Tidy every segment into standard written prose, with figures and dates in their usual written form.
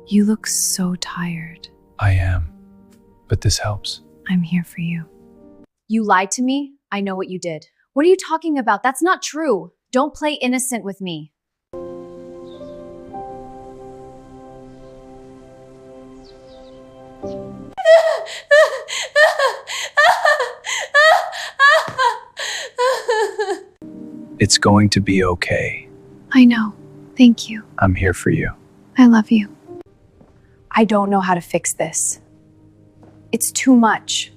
You look so tired. I am, but this helps. I'm here for you. You lied to me? I know what you did. What are you talking about? That's not true. Don't play innocent with me. It's going to be okay. I know. Thank you. I'm here for you. I love you. I don't know how to fix this. It's too much.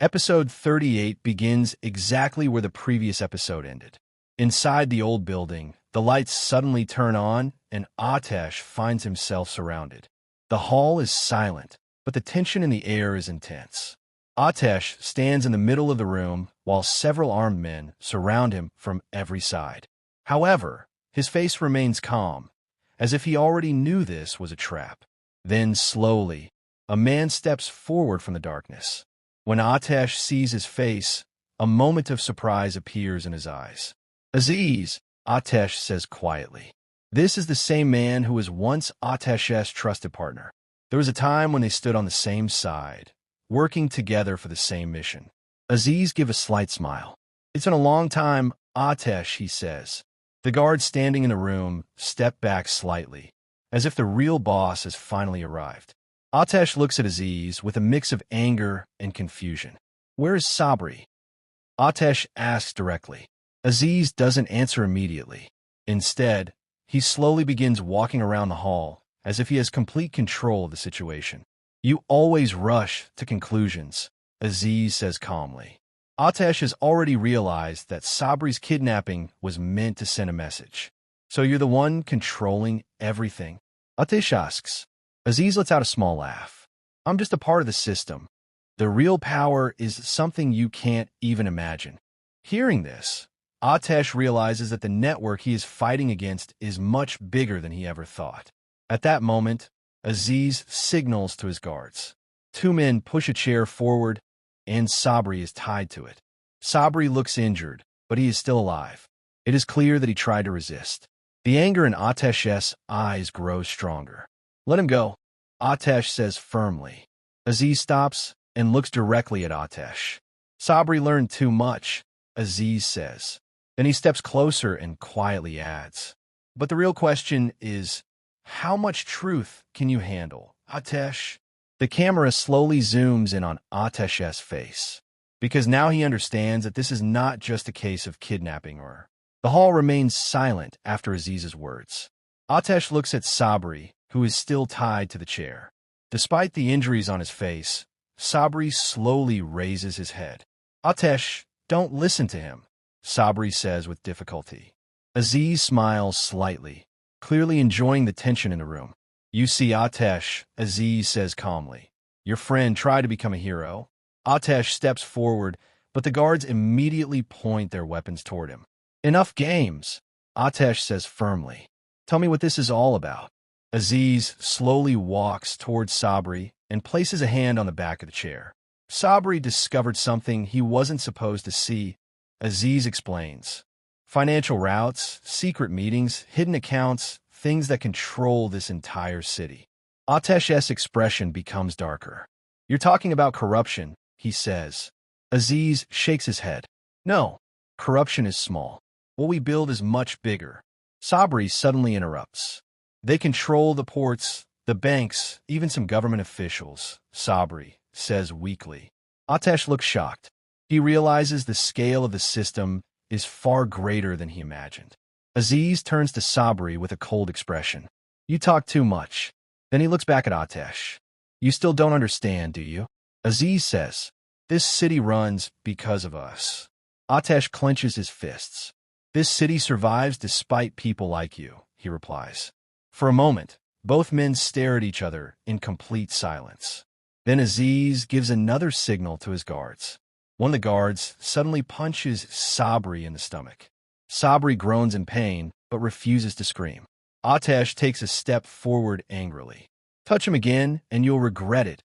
Episode 38 begins exactly where the previous episode ended. Inside the old building, the lights suddenly turn on and Atesh finds himself surrounded. The hall is silent, but the tension in the air is intense. Atesh stands in the middle of the room while several armed men surround him from every side. However, his face remains calm, as if he already knew this was a trap. Then, slowly, a man steps forward from the darkness. When Atesh sees his face, a moment of surprise appears in his eyes. Aziz, Atesh says quietly. This is the same man who was once Atesh's trusted partner. There was a time when they stood on the same side, working together for the same mission. Aziz gives a slight smile. It's been a long time, Atesh, he says. The guards standing in the room step back slightly, as if the real boss has finally arrived. Atesh looks at Aziz with a mix of anger and confusion. Where is Sabri? Atesh asks directly. Aziz doesn't answer immediately. Instead, he slowly begins walking around the hall, as if he has complete control of the situation. You always rush to conclusions, Aziz says calmly. Atesh has already realized that Sabri's kidnapping was meant to send a message. So you're the one controlling everything? Atesh asks. Aziz lets out a small laugh. I'm just a part of the system. The real power is something you can't even imagine. Hearing this, Atesh realizes that the network he is fighting against is much bigger than he ever thought. At that moment, Aziz signals to his guards. Two men push a chair forward, and Sabri is tied to it. Sabri looks injured, but he is still alive. It is clear that he tried to resist. The anger in Atesh's eyes grows stronger. Let him go, Atesh says firmly. Aziz stops and looks directly at Atesh. Sabri learned too much, Aziz says. Then he steps closer and quietly adds. But the real question is, how much truth can you handle, Atesh? The camera slowly zooms in on Atesh's face, because now he understands that this is not just a case of kidnapping or... The hall remains silent after Aziz's words. Atesh looks at Sabri, who is still tied to the chair. Despite the injuries on his face, Sabri slowly raises his head. Atesh, don't listen to him, Sabri says with difficulty. Aziz smiles slightly, clearly enjoying the tension in the room. You see, Atesh, Aziz says calmly. Your friend tried to become a hero. Atesh steps forward, but the guards immediately point their weapons toward him. Enough games, Atesh says firmly. Tell me what this is all about. Aziz slowly walks towards Sabri and places a hand on the back of the chair. Sabri discovered something he wasn't supposed to see. Aziz explains. Financial routes, secret meetings, hidden accounts, things that control this entire city. Atesh's expression becomes darker. You're talking about corruption, he says. Aziz shakes his head. No, corruption is small. What we build is much bigger. Sabri suddenly interrupts. They control the ports, the banks, even some government officials, Sabri says weakly. Atesh looks shocked. He realizes the scale of the system is far greater than he imagined. Aziz turns to Sabri with a cold expression. You talk too much. Then he looks back at Atesh. You still don't understand, do you? Aziz says, this city runs because of us. Atesh clenches his fists. This city survives despite people like you, he replies. For a moment, both men stare at each other in complete silence. Then Aziz gives another signal to his guards. One of the guards suddenly punches Sabri in the stomach. Sabri groans in pain, but refuses to scream. Atesh takes a step forward angrily. Touch him again, and you'll regret it,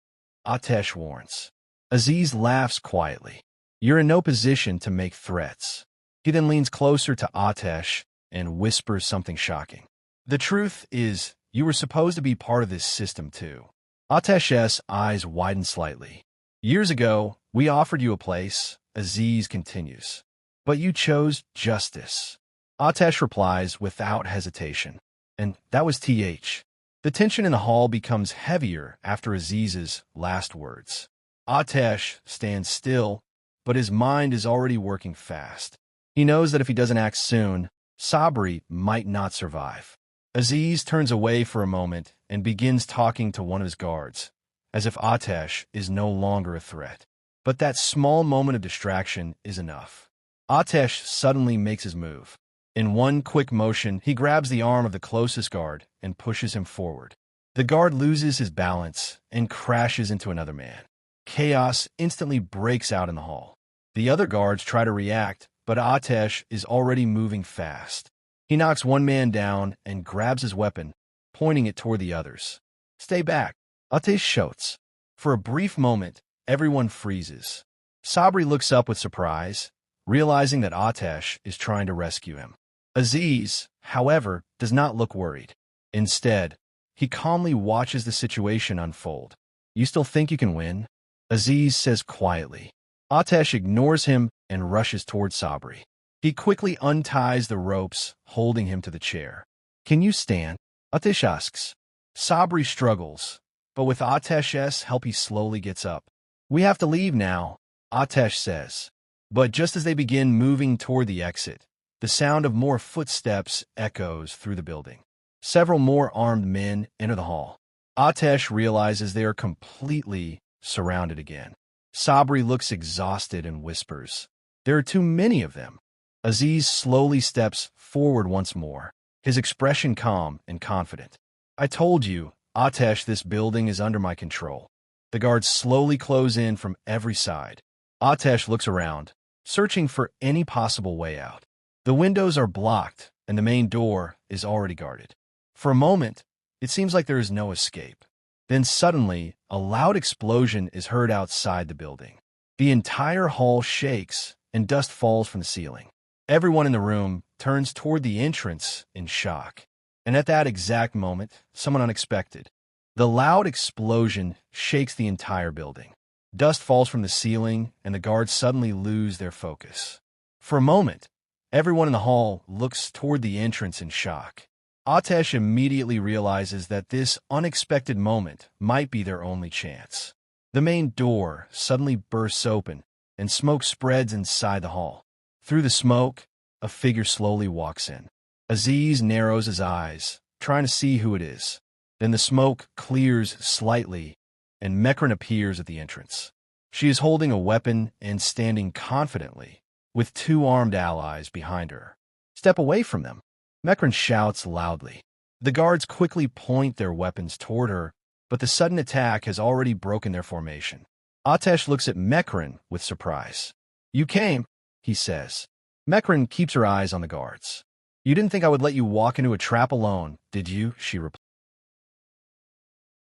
Atesh warns. Aziz laughs quietly. You're in no position to make threats. He then leans closer to Atesh and whispers something shocking. The truth is, You were supposed to be part of this system too. Atesh's eyes widen slightly. Years ago, we offered you a place, Aziz continues. But you chose justice. Atesh replies without hesitation. And that was TH. The tension in the hall becomes heavier after Aziz's last words. Atesh stands still, but his mind is already working fast. He knows that if he doesn't act soon, Sabri might not survive. Aziz turns away for a moment and begins talking to one of his guards, as if Atesh is no longer a threat. But that small moment of distraction is enough. Atesh suddenly makes his move. In one quick motion, he grabs the arm of the closest guard and pushes him forward. The guard loses his balance and crashes into another man. Chaos instantly breaks out in the hall. The other guards try to react, but Atesh is already moving fast. He knocks one man down and grabs his weapon, pointing it toward the others. "Stay back," Atesh shouts. For a brief moment, everyone freezes. Sabri looks up with surprise, realizing that Atesh is trying to rescue him. Aziz, however, does not look worried. Instead, he calmly watches the situation unfold. "You still think you can win?" Aziz says quietly. Atesh ignores him and rushes toward Sabri. He quickly unties the ropes, holding him to the chair. "Can you stand?" Atesh asks. Sabri struggles, but with Atesh's help he slowly gets up. "We have to leave now," Atesh says. But just as they begin moving toward the exit, the sound of more footsteps echoes through the building. Several more armed men enter the hall. Atesh realizes they are completely surrounded again. Sabri looks exhausted and whispers, "There are too many of them." Aziz slowly steps forward once more, his expression calm and confident. "I told you, Atesh, this building is under my control." The guards slowly close in from every side. Atesh looks around, searching for any possible way out. The windows are blocked, and the main door is already guarded. For a moment, it seems like there is no escape. Then suddenly, a loud explosion is heard outside the building. The entire hall shakes, and dust falls from the ceiling. Everyone in the room turns toward the entrance in shock. And at that exact moment, someone unexpected. The loud explosion shakes the entire building. Dust falls from the ceiling, and the guards suddenly lose their focus. For a moment, everyone in the hall looks toward the entrance in shock. Atesh immediately realizes that this unexpected moment might be their only chance. The main door suddenly bursts open, and smoke spreads inside the hall. Through the smoke, a figure slowly walks in. Aziz narrows his eyes, trying to see who it is. Then the smoke clears slightly, and Mecran appears at the entrance. She is holding a weapon and standing confidently, with two armed allies behind her. "Step away from them," Mecran shouts loudly. The guards quickly point their weapons toward her, but the sudden attack has already broken their formation. Atesh looks at Mecran with surprise. "You came," he says. Mecran keeps her eyes on the guards. "You didn't think I would let you walk into a trap alone, did you?" she replies.